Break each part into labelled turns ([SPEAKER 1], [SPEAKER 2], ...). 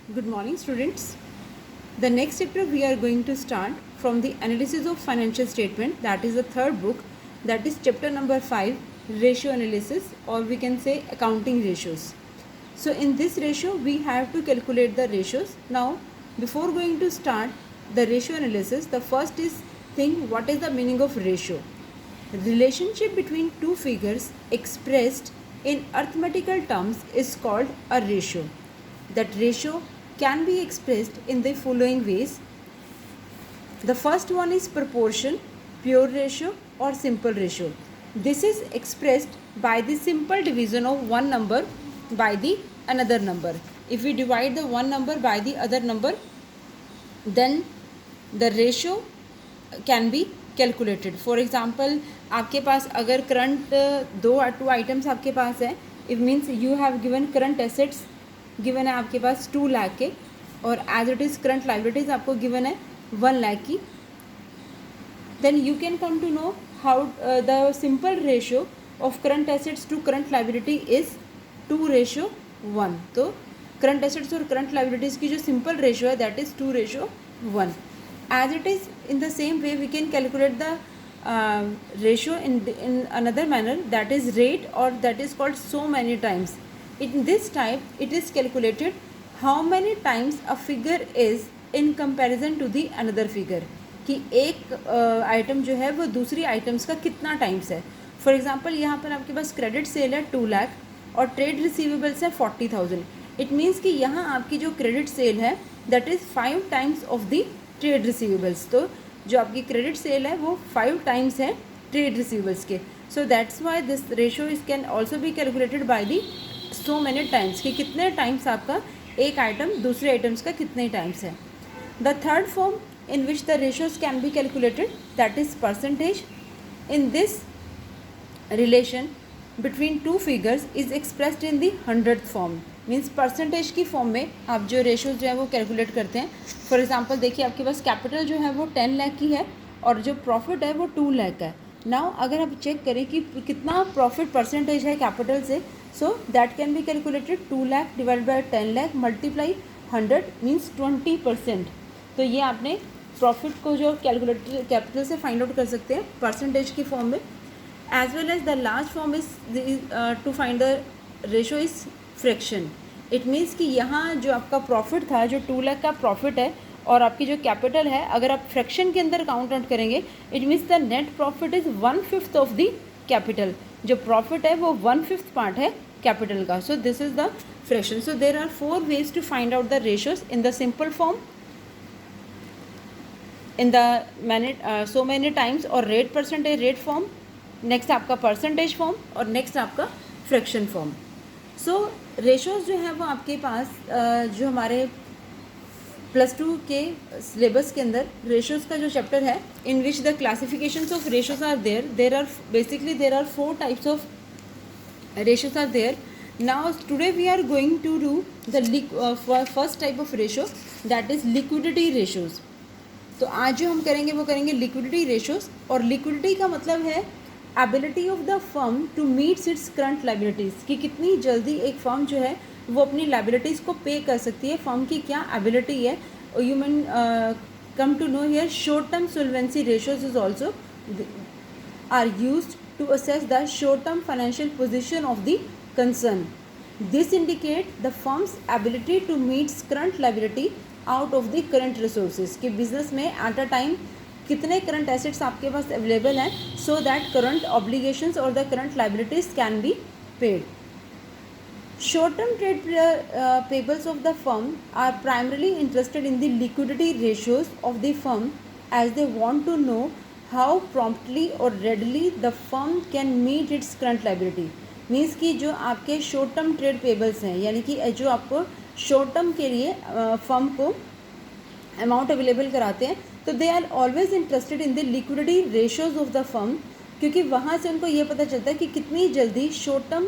[SPEAKER 1] Good morning, students. The next chapter we are going to start from the analysis of financial statement. That is the third book. That is chapter number 5, ratio analysis, or we can say accounting ratios. So in this ratio we have to calculate the ratios. Now before going to start the ratio analysis, the first is think what is the meaning of ratio. Relationship between two figures expressed in arithmetical terms is called a ratio. That ratio can be expressed in the following ways. The first one is proportion, pure ratio or simple ratio. This is expressed by the simple division of one number by the another number. If we divide the one number by the other number, then the ratio can be calculated. For example आपके पास अगर current two items आपके पास है, it means you have given current assets given है आपके पास 2 लाख के, और as it is current liabilities आपको गिवन है 1 लाख की. Then you can come to know how the simple ratio of current assets to current liability is 2:1. तो current assets और करंट लाइबिलिटीज़ की जो सिंपल रेशियो है that is 2:1. As it is in the same way we can calculate the ratio in another manner, that is rate, or that is called so many times. In this type it is calculated how many times a figure is in comparison to the another figure, कि एक item जो है वो दूसरी items का कितना times है. For example यहाँ पर आपके पास क्रेडिट सेल है 2 लाख और ट्रेड रिसीवेबल्स है 40,000. इट मीन्स कि यहाँ आपकी जो क्रेडिट सेल है that is 5 times of the trade receivables. तो जो आपकी क्रेडिट सेल है वो 5 टाइम्स है ट्रेड रिसीवेबल्स के. सो that's why this ratio is can also be calculated by the so many times, कि कितने टाइम्स आपका एक आइटम दूसरे आइटम्स का कितने टाइम्स है. The third form in which the ratios can be calculated that is percentage. In this relation between two figures is expressed in the 100th form. Means percentage की form में आप जो ratios जो है वो कैलकुलेट करते हैं. फॉर एग्जांपल देखिए आपके पास कैपिटल जो है वो 10 लाख की है और जो प्रॉफिट है वो 2 लाख का है. नाउ अगर आप चेक करें कि कितना प्रॉफिट परसेंटेज है कैपिटल से, so that can be calculated 2 lakh divide by 10 lakh multiply 100 means 20%. तो ये आपने प्रॉफिट को जो कैलकुलेटेड कैपिटल से फाइंड आउट कर सकते हैं परसेंटेज की फॉर्म में. As well as the last form is to find the ratio is fraction. It means कि यहाँ जो आपका प्रॉफिट था, जो 2 लाख का प्रॉफिट है और आपकी जो कैपिटल है, अगर आप फ्रैक्शन के अंदर काउंट आउट करेंगे it means the net profit is 1/5 of the capital. जो प्रॉफिट है वो 1/5 पार्ट है कैपिटल का. So this is the fraction. So there are 4 ways to find out the ratios in the simple form, in the so many times और rate percentage rate form, next आपका percentage form और next आपका fraction form. So ratios जो है वो आपके पास जो हमारे +2 के सिलेबस के अंदर रेशोज़ का जो चैप्टर है in which the classifications of ratios are there are basically there are 4 types of ratios are there. Now today we are going to do the first type of ratio that is liquidity ratios. तो आज जो हम करेंगे वो करेंगे liquidity ratios. और liquidity का मतलब है ability of the firm to meets its current liabilities, कि कितनी जल्दी एक फर्म जो है वो अपनी लाइबिलिटीज़ को पे कर सकती है. फर्म की क्या एबिलिटी है. You man come to know here short term solvency ratios is also are used to assess the short term financial position of the concern. This indicate the firm's ability to meets current liability out of the current resources, कि business में at a time कितने current assets आपके पास available हैं, so that current obligations और the current liabilities can be paid. Short term trade pebbles of the firm are primarily interested in the liquidity ratios of the firm as they want to know how promptly और readily the firm can meet its current liability. Means कि जो आपके short term trade pebbles हैं, यानी कि जो आपको short term के लिए फर्म को अमाउंट अवेलेबल कराते हैं, तो they are always interested in the liquidity ratios of the firm, क्योंकि वहाँ से उनको ये पता चलता है कि कितनी जल्दी शॉर्ट टर्म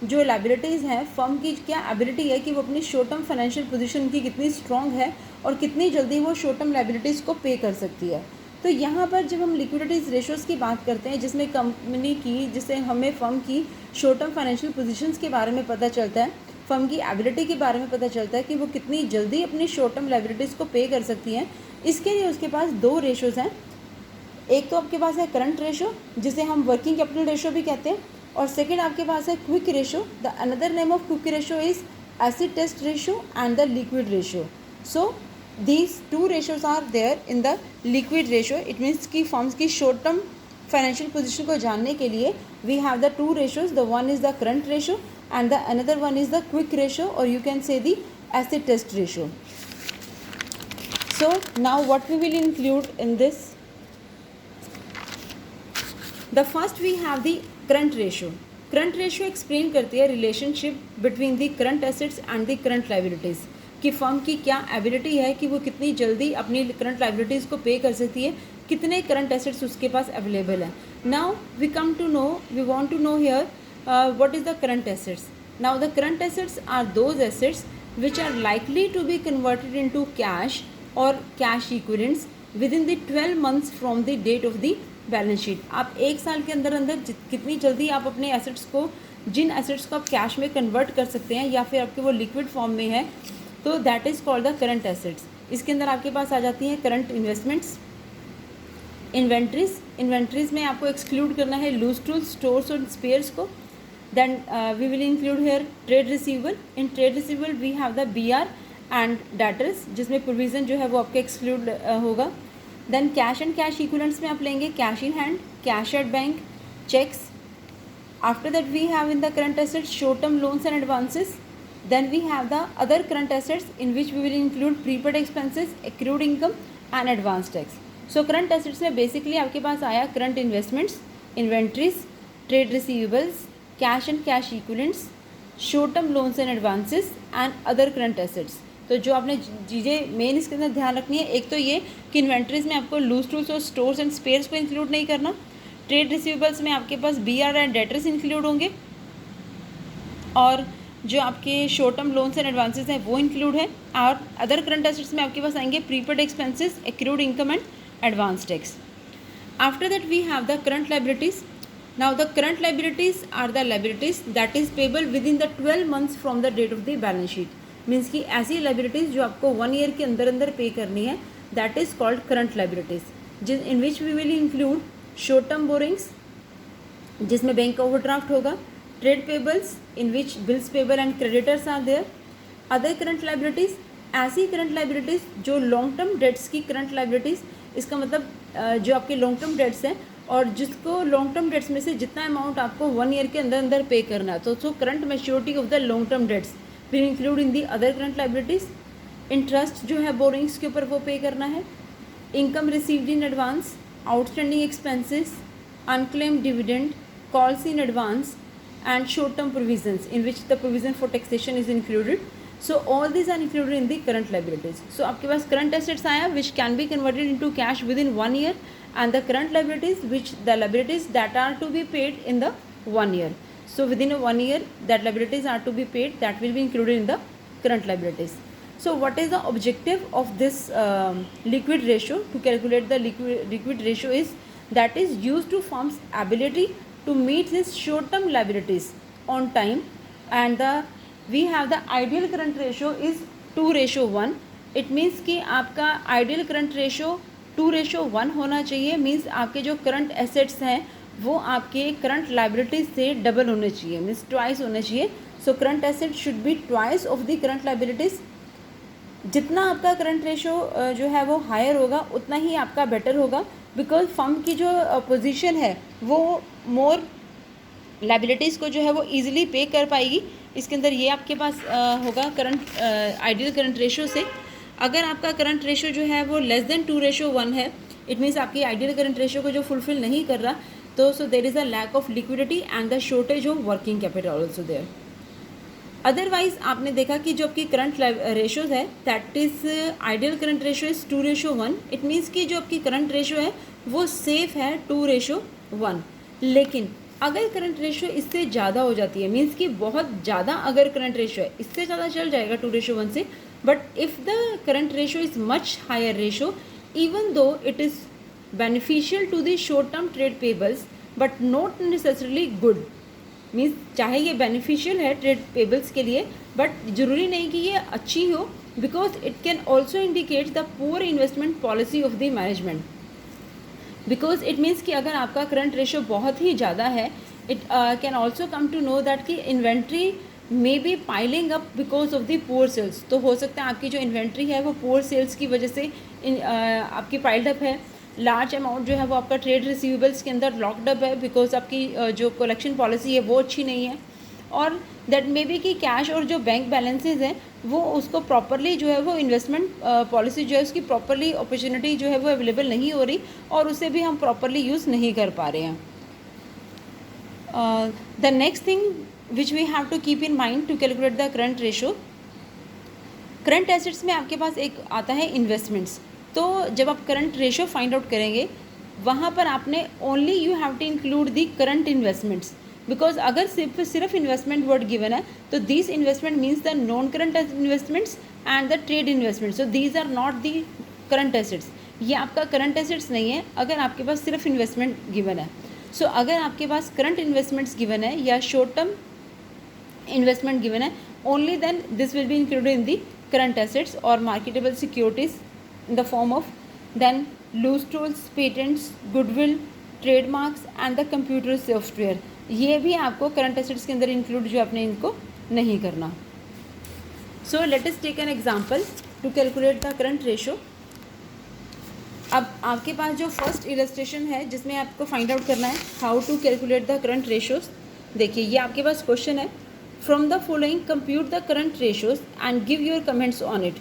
[SPEAKER 1] जो लाइबिलिटीज़ हैं फर्म की क्या एबिलिटी है कि वो अपनी शॉर्ट टर्म फाइनेंशियल पोजीशन की कितनी स्ट्रॉन्ग है और कितनी जल्दी वो शॉर्ट टर्म लाइबिलिटीज़ को पे कर सकती है. तो यहाँ पर जब हम लिक्विडिटीज़ रेशियोज़ की बात करते हैं जिसमें कंपनी की, जिससे हमें फर्म की शॉर्ट टर्म फाइनेंशियल पोजीशंस के बारे में पता चलता है, फर्म की एबिलिटी के बारे में पता चलता है कि वो कितनी जल्दी अपनी शॉर्ट टर्म लाइबिलिटीज़ को पे कर सकती हैं। इसके लिए उसके पास दो रेशोज़ हैं। एक तो आपके पास है करंट रेशो, जिसे हम वर्किंग कैपिटल रेशो भी कहते हैं, और सेकेंड आपके पास है quick ratio. The another name of quick ratio is acid test ratio and the liquid ratio. So these two ratios are there in the liquid ratio. It means कि firms की short term financial position को जानने के लिए we have the two ratios, the one is the current ratio and the another one is the quick ratio, or you can say the acid test ratio. So now what we will include in this, the first we have the current ratio. Current ratio explain करती है relationship between the current assets and the current liabilities, कि firm की क्या ability है कि वो कितनी जल्दी अपनी करंट लाइबिलिटीज़ को पे कर सकती है, कितने करंट एसेट्स उसके पास अवेलेबल है. Now we come to know, we want to know here what is the current assets. Now the current assets are those assets which are likely to be converted into cash or cash equivalents within the 12 months from the date of the balance sheet. आप एक साल के अंदर अंदर कितनी जल्दी आप अपने एसेट्स को, जिन एसेट्स को आप कैश में कन्वर्ट कर सकते हैं या फिर आपके वो लिक्विड फॉर्म में है, तो that is called the current assets. इसके अंदर आपके पास आ जाती हैं करंट इन्वेस्टमेंट्स, इन्वेंट्रीज में आपको एक्सक्लूड करना है लूज टूल्स, स्टोर्स और स्पेयर्स को. Then we will include here trade receivable. In trade receivable we have the BR and debtors, जिसमें प्रोविज़न जो है वो आपके एक्सक्लूड होगा. Then cash and cash equivalents में आप लेंगे cash in hand, cash at bank, cheques. After that we have in the current assets short term loans and advances. Then we have the other current assets in which we will include prepaid expenses, accrued income and advance tax. So current assets में basically आपके पास आया current investments, inventories, trade receivables, cash and cash equivalents, short term loans and advances and other current assets. तो जो आपने चीज़ें main इसके अंदर ध्यान रखनी है, एक तो ये कि इन्वेंट्रीज में आपको लूज टूल्स और स्टोर्स एंड स्पेयर्स को इंक्लूड नहीं करना. ट्रेड रिसीवेबल्स में आपके पास BR एंड डेटर्स इंक्लूड होंगे, और जो आपके short term loans and advances हैं वो इंक्लूड है. और अदर करंट एसेट्स में आपके पास आएंगे prepaid expenses, accrued income and advance tax. After that we have the current liabilities. Now the current liabilities are the liabilities that is payable within the 12 months from the date of the balance sheet. Means कि ऐसी liabilities जो आपको 1 year के अंदर अंदर पे करनी है, that is called current liabilities, in which we will include short term borrowings, जिसमें बैंक का ओवरड्राफ्ट होगा, trade payables in which bills payable and creditors are there, other current liabilities, ऐसी current liabilities जो long term debts की current liabilities, इसका मतलब जो आपके long term debts हैं और जिसको लॉन्ग टर्म डेट्स में से जितना अमाउंट आपको 1 ईयर के अंदर अंदर पे करना है, तो so current maturity of the long term debts will include in the other current liabilities. Interest जो है बोरिंग्स के ऊपर वो पे करना है. Income received in advance, outstanding expenses, unclaimed dividend, calls in advance and short term provisions in which the provision for taxation is included. So all this are included in the current liabilities. So आपके पास current assets आया which can B converted into cash with in 1 year, and the current liabilities which the liabilities that are to be paid in the 1 year. So within a 1 year that liabilities are to be paid, that will be included in the current liabilities. So what is the objective of this liquid ratio? To calculate the liquid ratio is that is used to firm's ability to meet his short term liabilities on time, and we have the ideal current ratio is 2:1. It means कि आपका ideal current ratio 2:1 होना चाहिए. Means आपके जो current assets हैं वो आपके current liabilities से डबल होने चाहिए, मीन्स ट्वाइस होने चाहिए. So current asset should be twice of the current liabilities. जितना आपका करंट रेशो जो है वो हायर होगा उतना ही आपका बेटर होगा, बिकॉज फर्म की जो पोजीशन है वो मोर लाइबिलिटीज़ को जो है वो ईजिली पे कर पाएगी. इसके अंदर ये आपके पास होगा करंट आइडियल करंट रेशो से. अगर आपका करंट रेशो जो है वो लेस देन 2:1 है, इट मीन्स आपकी आइडियल करंट रेशो को जो फुलफिल नहीं कर रहा, तो so there is a lack of liquidity and the shortage of working capital also there. Otherwise आपने देखा कि जो आपकी करंट रेशोज है that is ideal current ratio is 2:1. It means कि जो आपकी करंट रेशो है वो सेफ है 2:1. लेकिन अगर करंट रेशो इससे ज़्यादा हो जाती है, मीन्स कि बहुत ज़्यादा अगर करंट रेशो है, इससे ज़्यादा चल जाएगा 2:1 से, but if the current ratio is much higher ratio, even though it is beneficial to the short term trade payables but not necessarily good, means चाहे ये बेनिफिशियल है ट्रेड पेबल्स के लिए, बट ज़रूरी नहीं कि ये अच्छी हो, because it can also indicate the poor investment policy of the management. Because it means कि अगर आपका करंट रेशो बहुत ही ज़्यादा है, it can also come to know that कि inventory may be piling up because of the poor sales. तो हो सकता है आपकी जो इन्वेंट्री है वो पुअर सेल्स की वजह से आपकी पाइल्ड अप है। लार्ज अमाउंट जो है वो आपका ट्रेड रिसीवेबल्स के अंदर लॉकड अप है, बिकॉज आपकी जो कलेक्शन पॉलिसी है वो अच्छी नहीं है। और दैट मे बी कि कैश और जो बैंक बैलेंसेज हैं वो उसको प्रॉपरली जो है वो इन्वेस्टमेंट पॉलिसी जो है उसकी प्रॉपरली अपॉर्चुनिटी जो है वो अवेलेबल नहीं हो रही, और उसे भी हम प्रॉपरली यूज़ नहीं कर पा रहे हैं। The next thing which we have to keep in mind to calculate the current ratio, current assets में आपके पास एक आता है इन्वेस्टमेंट्स। तो जब आप करंट रेशो फाइंड आउट करेंगे वहाँ पर आपने only you have to include the current investments, because अगर सिर्फ इन्वेस्टमेंट वर्ड गिवन है तो this investment means the non current investments and the trade investments, so these are not the current assets. ये आपका करंट एसेट्स नहीं है अगर आपके पास सिर्फ इन्वेस्टमेंट गिवन है। सो अगर आपके पास करंट इन्वेस्टमेंट्स गिवन है या शॉर्ट टर्म इन्वेस्टमेंट गिवन है, only then this will be included in the current assets or marketable securities in the form of then loose tools, patents, goodwill, trademarks and the computer software। ये भी आपको current assets के अंदर include जो आपने इनको नहीं करना। So let us take an example to calculate the current ratio. अब आपके पास जो फर्स्ट इलस्ट्रेशन है जिसमें आपको फाइंड आउट करना है how to calculate the current ratios. देखिए ये आपके पास क्वेश्चन है, from the following compute the current ratios and give your comments on it।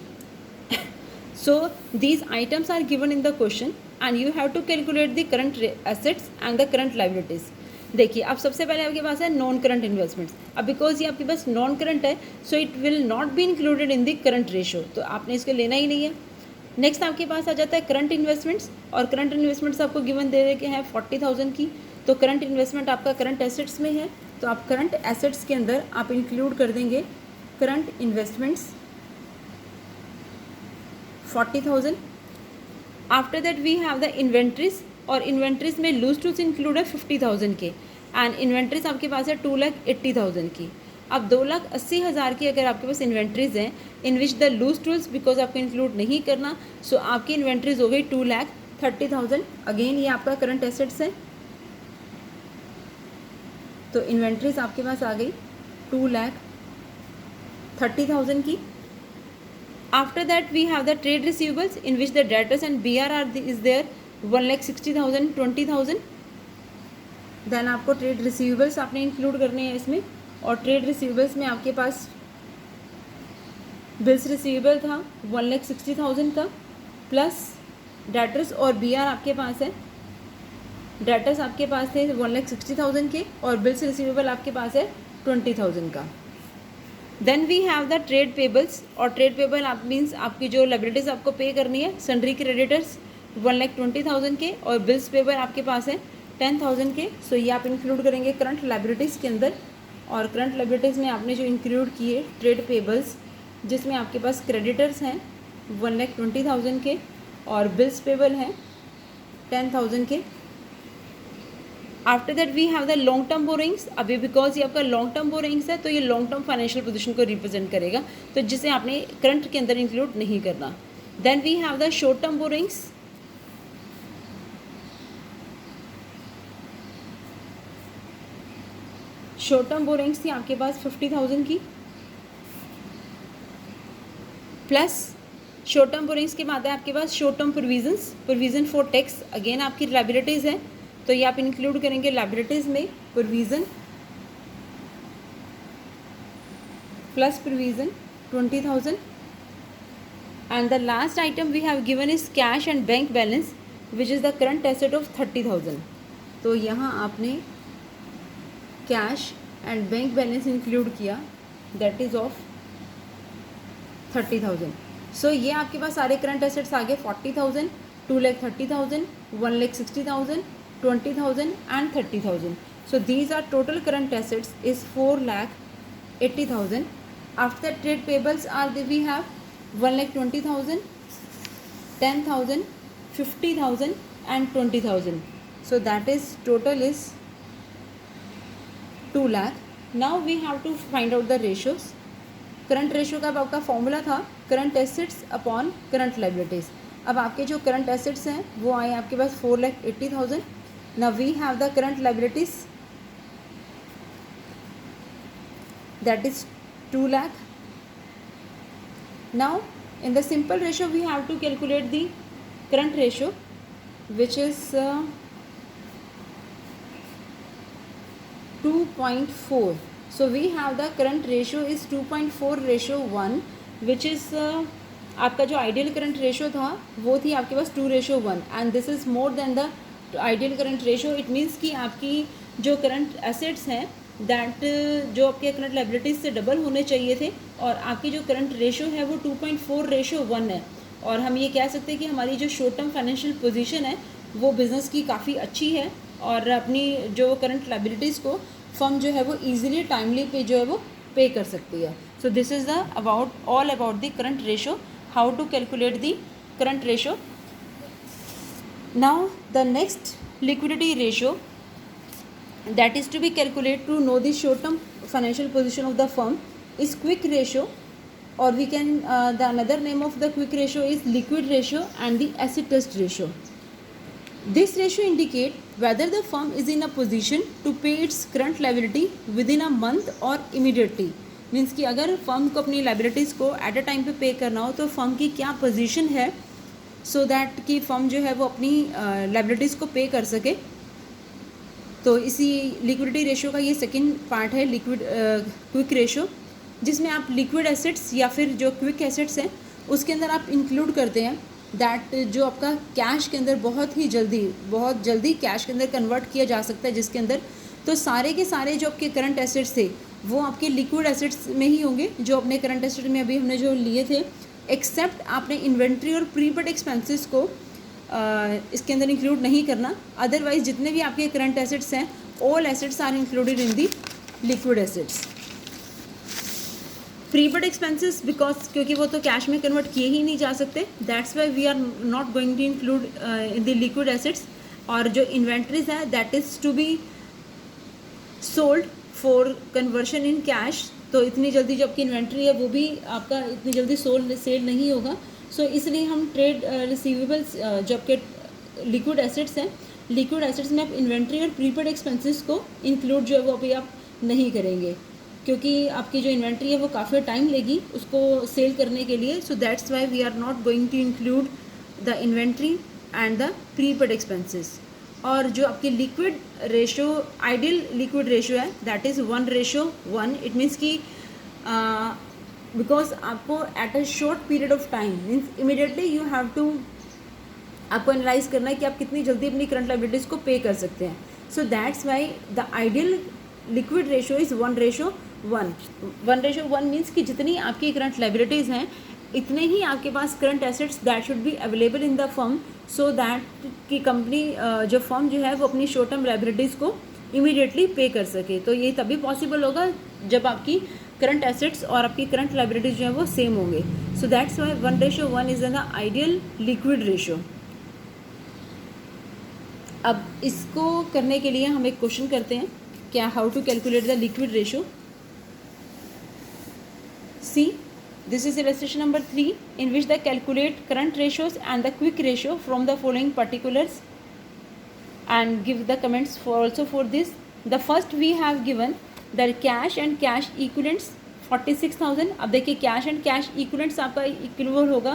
[SPEAKER 1] So these items are given in the question and you have to calculate the current assets and the current liabilities। देखिए अब सबसे पहले आपके पास है non current investments. अब because ये आपके पास नॉन करंट है so it will not be included in the current ratio, तो आपने इसको लेना ही नहीं है। नेक्स्ट आपके पास आ जाता है करंट इन्वेस्टमेंट्स, और करंट इन्वेस्टमेंट्स आपको गिवन दे रखे हैं 40,000 की, तो करंट इन्वेस्टमेंट आपका करंट एसेट्स में है, तो आप करंट एसेट्स के अंदर आप इंक्लूड कर देंगे current investments 40,000। After that we have the inventories, और इन्वेंट्रीज में लूज टूल्स इंक्लूड है 50,000 के, एंड इन्वेंट्रीज आपके पास है 2,80,000 की। अब 2,80,000 की अगर आपके पास इन्वेंट्रीज हैं in which the loose tools because आपको इंक्लूड नहीं करना, सो आपकी इन्वेंट्रीज हो गई 2,30,000। अगेन ये आपका करंट एसेट्स है, तो इन्वेंट्रीज आपके पास आ गई 2,30,000 की। After that we have the trade receivables in which the debtors and BRR is there 1,60,000 20,000। Then आपको ट्रेड रिसीवेबल्स आपने इंक्लूड करने हैं इसमें, और ट्रेड रिसीवेबल्स में आपके पास बिल्स रिसीवेबल था 1,60,000 का, प्लस डेटर्स और BR आपके पास है, डेटर्स आपके पास थे 1,60,000 के, और बिल्स रिसीवेबल आपके पास है 20,000 का। Then we have the trade payables, और ट्रेड पेबल आप मीन्स आपकी जो लायबिलिटीज़ आपको पे करनी है, सन्ड्री क्रेडिटर्स 1,20,000 के, और बिल्स पेबल आपके पास है 10,000 के। सो ये आप इंक्लूड करेंगे करंट लायबिलिटीज़ के अंदर, और करंट लायबिलिटीज़ में आपने जो इंक्लूड किए ट्रेड पेबल्स जिसमें आपके पास क्रेडिटर्स हैं 1,20,000 के, और बिल्स पेबल हैं 10,000 के। After that we have the long term borrowings. अभी बिकॉज ये आपका लॉन्ग टर्म बोरिंग्स है तो ये लॉन्ग टर्म फाइनेंशियल पोजीशन को रिप्रेजेंट करेगा, तो जिसे आपने करंट के अंदर इंक्लूड नहीं करना। Then we have the short term borrowings, short term borrowings थी आपके पास 50,000 की, प्लस शॉर्ट टर्म बोरिंग्स के बाद है आपके पास short term provisions, provision for tax, again आपकी लायबिलिटीज़ है, तो ये आप इंक्लूड करेंगे लायबिलिटीज़ में provision plus provision 20,000। And the last item we have given is cash and bank balance which is the current asset of 30,000। तो यहाँ आपने cash and bank balance include किया, दैट इज़ ऑफ 30,000। सो ये आपके पास सारे current assets आ गए 40,000, 2,30,000, 1,60,000, 20,000 and 30,000. So these are total current assets is 4,80,000. After that trade payables are we have 1,20,000, 10,000, 50,000 and 20,000. So that is total is 2 lakh. Now we have to find out the ratios. Current ratio का आपका formula था current assets upon current liabilities. अब आपके जो current assets हैं वो आए आपके पास 4,80,000. Now we have the current liabilities that is 2 lakh. Now in the simple ratio we have to calculate the current ratio, which is 2.4. So we have the current ratio is 2.4:1, which is आपका जो ideal current ratio था वो थी आपके पास 2:1 and this is more than the ideal current ratio. It means कि आपकी जो current assets हैं दैट जो आपके करंट लाइबिलिटीज़ से डबल होने चाहिए थे और आपकी जो करंट रेशियो है वो 2.4:1 है. और हम ये कह सकते हैं कि हमारी जो शॉर्ट टर्म फाइनेंशियल पोजीशन है वो बिज़नेस की काफ़ी अच्छी है और अपनी जो करंट लाइबिलिटीज़ को फर्म जो है वो ईजिली टाइमली पे जो है वो पे कर सकती है. So this is the all about the current ratio, how to calculate the current ratio. Now the next liquidity ratio that is to be calculated to know the short term financial position of the firm is quick ratio, or we can the another name of the quick ratio is liquid ratio and the acid test ratio. This ratio indicate whether the firm is in a position to pay its current liability within a month or immediately. Means कि अगर firm को अपनी liabilities को eight a time पे पे करना हो तो फर्म की क्या पोजीशन है सो दैट कि फर्म जो है वो अपनी लाइबिलिटीज़ को पे कर सके. तो इसी लिक्विडिटी रेशियो का ये सेकंड पार्ट है लिक्विड क्विक रेशियो, जिसमें आप लिक्विड एसेट्स या फिर जो क्विक एसेट्स हैं उसके अंदर आप इंक्लूड करते हैं दैट जो आपका कैश के अंदर बहुत जल्दी कैश के अंदर कन्वर्ट किया जा सकता है, जिसके अंदर तो सारे के सारे जो आपके करंट एसेट्स थे वो आपके लिक्विड एसेट्स में ही होंगे जो अपने करंट एसेट में अभी हमने जो लिए थे, एक्सेप्ट आपने इन्वेंट्री और प्रीपेड एक्सपेंसेस को इसके अंदर इंक्लूड नहीं करना. अदरवाइज जितने भी आपके करंट एसेट्स हैं all assets are included in the liquid assets. Prepaid expenses because क्योंकि वो तो कैश में कन्वर्ट किए ही नहीं जा सकते, that's why we are not going to include in the liquid assets. और जो इन्वेंट्रीज है that is to be sold for conversion in cash. तो इतनी जल्दी जो आपकी इन्वेंट्री है वो भी आपका इतनी जल्दी सेल नहीं होगा. सो इसलिए हम ट्रेड रिसीवेबल्स जो आपके लिक्विड एसेट्स हैं, लिक्विड एसेट्स में आप इन्वेंट्री और प्रीपेड एक्सपेंसेस को इंक्लूड जो है वो अभी आप नहीं करेंगे क्योंकि आपकी जो इन्वेंट्री है वो काफ़ी टाइम लेगी उसको सेल करने के लिए. So that's why we are not going to include the inventory and the prepaid expenses. और जो आपकी liquid ratio ideal liquid ratio है दैट इज़ 1:1. इट मीन्स कि बिकॉज आपको at a short period of time means immediately you have to आपको analyse करना है कि आप कितनी जल्दी अपनी करंट लाइबिलिटीज़ को पे कर सकते हैं. So that's why the ideal liquid ratio is 1:1. 1:1 means कि जितनी आपकी करंट लाइबिलिटीज़ हैं इतने ही आपके पास current assets that should be available in the firm so that कि कंपनी जो फर्म जो है वो अपनी शॉर्ट टर्म लाइबिलिटीज़ को इमीडिएटली पे कर सके. तो ये तभी पॉसिबल होगा जब आपकी करंट एसेट्स और आपकी करंट लाइबिलिटीज जो है वो सेम होंगे. सो that's Y 1:1 is the ideal liquid ratio. अब इसको करने के लिए हम एक क्वेश्चन करते हैं क्या, how to calculate the liquid ratio. See this is illustration number 3 in which the calculate current ratios and the quick ratio from the following particulars and give the comments for also for this. The first we have given the cash and cash equivalents 46,000. अब देखिए cash and cash equivalents आपका इक्विवल होगा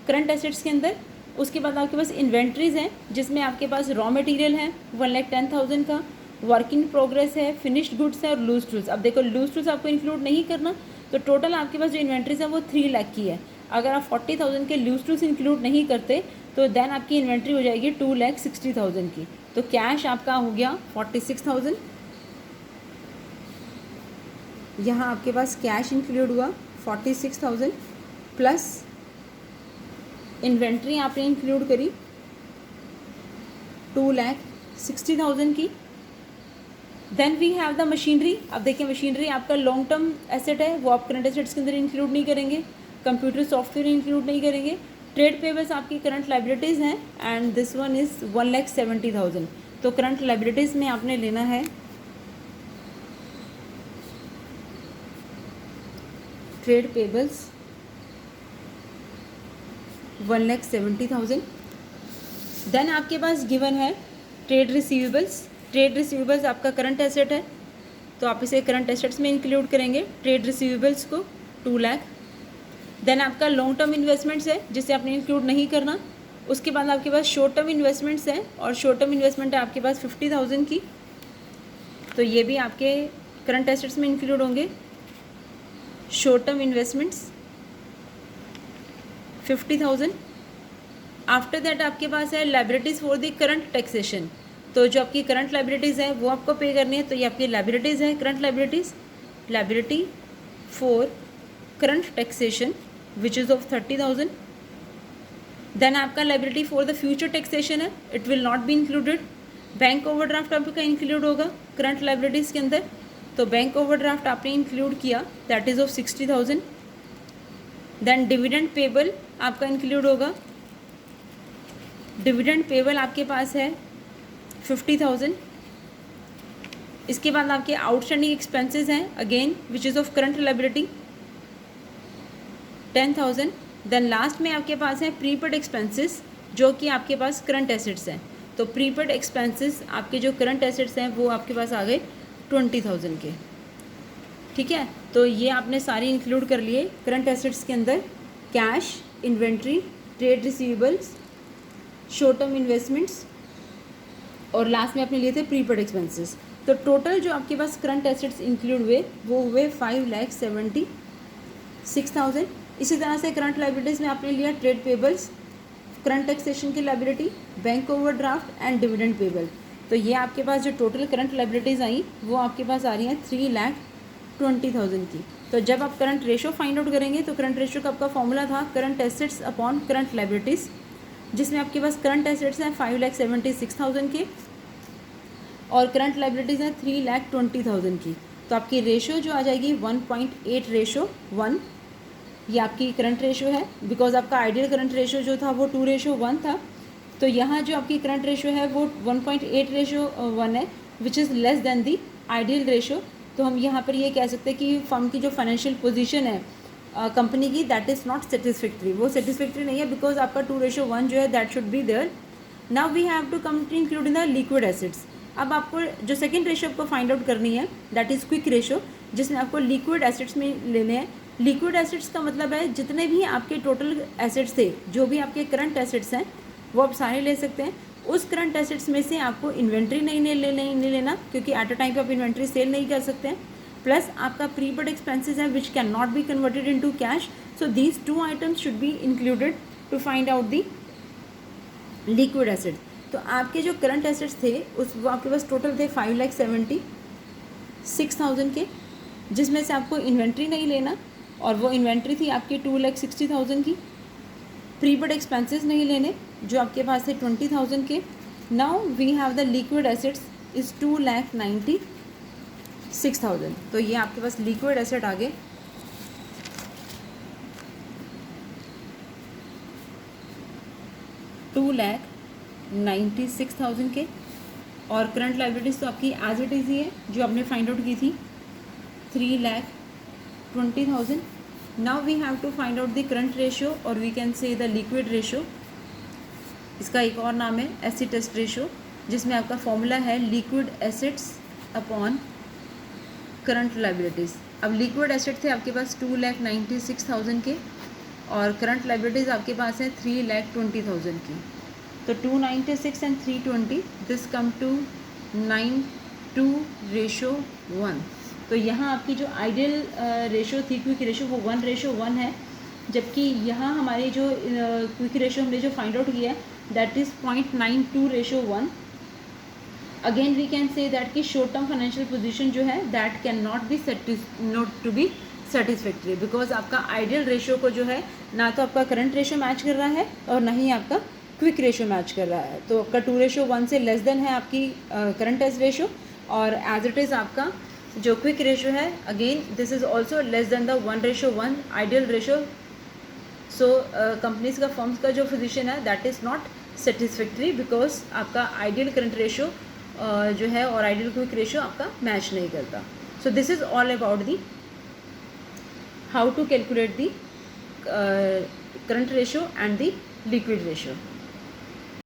[SPEAKER 1] current assets के अंदर. उसके बाद आपके पास इन्वेंट्रीज हैं जिसमें आपके पास रॉ मटेरियल है 1,10,000 का, वर्क इन प्रोग्रेस है, फिनिश्ड गुड्स है और लूज टूल्स. अब देखो लूज टूल्स आपको इंक्लूड नहीं करना तो टोटल आपके पास जो इन्वेंट्रीज है वो 3 लाख की है. अगर आप 40,000 के लूज टूल्स इंक्लूड नहीं करते तो देन आपकी इन्वेंट्री हो जाएगी 2,60,000 की. तो कैश आपका हो गया 46,000. यहाँ आपके पास कैश इंक्लूड हुआ 46,000 प्लस इन्वेंट्री आपने इंक्लूड करी 2,60,000 की. Then we have the machinery. अब देखिए मशीनरी आपका लॉन्ग टर्म एसेट है वो आप करंट एसेट्स के अंदर इंक्लूड नहीं करेंगे, कंप्यूटर सॉफ्टवेयर इंक्लूड नहीं करेंगे. ट्रेड पेबल्स आपकी करंट लाइबिलिटीज़ हैं एंड दिस वन इज़ 1,70,000. तो करंट लाइबिलिटीज़ में आपने लेना है ट्रेड पेबल्स 1,70,000। देन आपके पास गिवन है ट्रेड रिसीवेबल्स। ट्रेड रिसीवेबल्स आपका करंट एसेट है, तो आप इसे करंट एसेट्स में इंक्लूड करेंगे ट्रेड रिसीवेबल्स को 2 लाख। देन आपका लॉन्ग टर्म इन्वेस्टमेंट्स है जिसे आपने इंक्लूड नहीं करना। उसके बाद आपके पास शॉर्ट टर्म इन्वेस्टमेंट्स हैं, और शॉर्ट टर्म इन्वेस्टमेंट है आपके पास 50,000 की, तो ये भी आपके करंट एसेट्स में इंक्लूड होंगे। Short term investments 50,000। After that आपके पास है liabilities for the current taxation, तो जो आपकी करंट लायबिलिटीज़ है वो आपको पे करनी है, तो ये आपकी लायबिलिटीज़ है current liabilities. Liability for current taxation which is of 30,000। Then आपका liability for the future taxation है, it will not be included. Bank overdraft आपका इंक्लूड होगा करंट लायबिलिटीज़ के अंदर, तो बैंक ओवरड्राफ्ट आपने इंक्लूड किया, that is of 60,000। Then dividend payable आपका इंक्लूड होगा। डिविडेंड पेबल आपके पास है 50,000। इसके बाद आपके आउटस्टैंडिंग एक्सपेंसेस हैं again which is of current liability 10,000। Then last में आपके पास है प्रीपेड एक्सपेंसेस जो कि आपके पास करंट एसेट्स हैं, तो प्रीपेड एक्सपेंसेस आपके जो करंट एसेट्स हैं वो आपके पास आ गए 20,000 के। ठीक है, तो ये आपने सारी इंक्लूड कर लिए करंट एसेट्स के अंदर, cash, inventory, trade receivables, short term investments, और लास्ट में आपने लिए थे प्रीपेड एक्सपेंसेस। तो टोटल जो आपके पास करंट एसेट्स इंक्लूड हुए वो हुए 5,76,000। इसी तरह से करंट लायबिलिटीज़ में आपने लिया ट्रेड पेबल्स, करंट टैक्सेशन की liability, bank overdraft and dividend payable. तो ये आपके पास जो टोटल करंट लायबिलिटीज़ आई वो आपके पास आ रही हैं 3,20,000 की। तो जब आप करंट रेशो फाइंड आउट करेंगे तो करंट रेशो का आपका फॉर्मूला था current assets upon current liabilities, जिसमें आपके पास करंट एसेट्स हैं 5,76,000 के और करंट लायबिलिटीज़ हैं 3,20,000 की। तो आपकी रेशो जो आ जाएगी 1.8:1, ये आपकी करंट रेशो है, बिकॉज आपका आइडियल करंट रेशो जो था वो 2:1 था। तो यहाँ जो आपकी करंट रेशो है वो 1.8:1 है which is less than the ideal ratio. तो हम यहाँ पर ये कह सकते हैं कि फर्म की जो फाइनेंशियल पोजीशन है कंपनी की दैट इज़ नॉट सेटिस्फैक्ट्री, वो सेटिस्फैक्ट्री नहीं है बिकॉज आपका 2:1 जो है that should be there. Now we have to come to include in the liquid assets. अब आपको जो सेकंड रेशो आपको फाइंड आउट करनी है दैट इज़ क्विक रेशो, जिसमें आपको लिक्विड एसेट्स में लेने हैं। लिक्विड एसेट्स का मतलब है जितने भी आपके टोटल एसेट्स थे, जो भी आपके करंट एसेट्स हैं वो आप सारे ले सकते हैं। उस करंट एसेट्स में से आपको इन्वेंट्री नहीं लेना क्योंकि एट अ टाइम पे आप इन्वेंट्री सेल नहीं कर सकते हैं, प्लस आपका प्रीपेड एक्सपेंसेस है which can not be converted into cash. So these 2 items should be included to find out the liquid asset. तो आपके जो करंट एसेट्स थे उस वो आपके पास टोटल थे 5,76,000 के, जिसमें से आपको इन्वेंट्री नहीं लेना और वो इन्वेंट्री थी आपकी 2,60,000 की। प्रीपेड एक्सपेंसेस नहीं लेने जो आपके पास थे 20,000 के। Now we have the liquid assets is 2,96,000। तो ये आपके पास लिक्विड एसेट आ गए। $2,96,000 के, और करंट लायबिलिटीज़ तो आपकी एज इट इज़ ही है जो आपने फाइंड आउट की थी 3,20,000। Now we have to find out the current ratio और we can say the liquid ratio. इसका एक और नाम है एसिड टेस्ट रेशियो, जिसमें आपका फॉर्मूला है liquid assets upon current liabilities. अब लिक्विड एसेट थे आपके पास 2,96,000 के और करंट लायबिलिटीज़ आपके पास है 3,20,000 की। तो 296 एंड 320 दिस कम टू 9:1। तो यहाँ आपकी जो आइडियल रेशो थी क्विक रेशो वो 1:1 है, जबकि यहाँ हमारी जो क्विक रेशो हमने जो फाइंड आउट किया है that is 0.92:1। Again we can say that कि शॉर्ट टर्म फाइनेंशियल पोजीशन जो है that can not to be satisfactory, because आपका आइडियल रेशो को जो है ना तो आपका करंट रेशो मैच कर रहा है और ना ही आपका क्विक रेशो मैच कर रहा है। तो आपका 2:1 से लेस देन है आपकी करंट एज रेशो, और एज इट इज़ आपका जो क्विक रेशो है again this is also less than the 1:1 ideal ratio. So companies का फर्म्स का जो पोजीशन है that is not satisfactory because आपका आइडियल करंट रेशो जो है और आइडियल क्विक रेशो आपका मैच नहीं करता। सो this is all about the how to calculate the current ratio and the liquid ratio.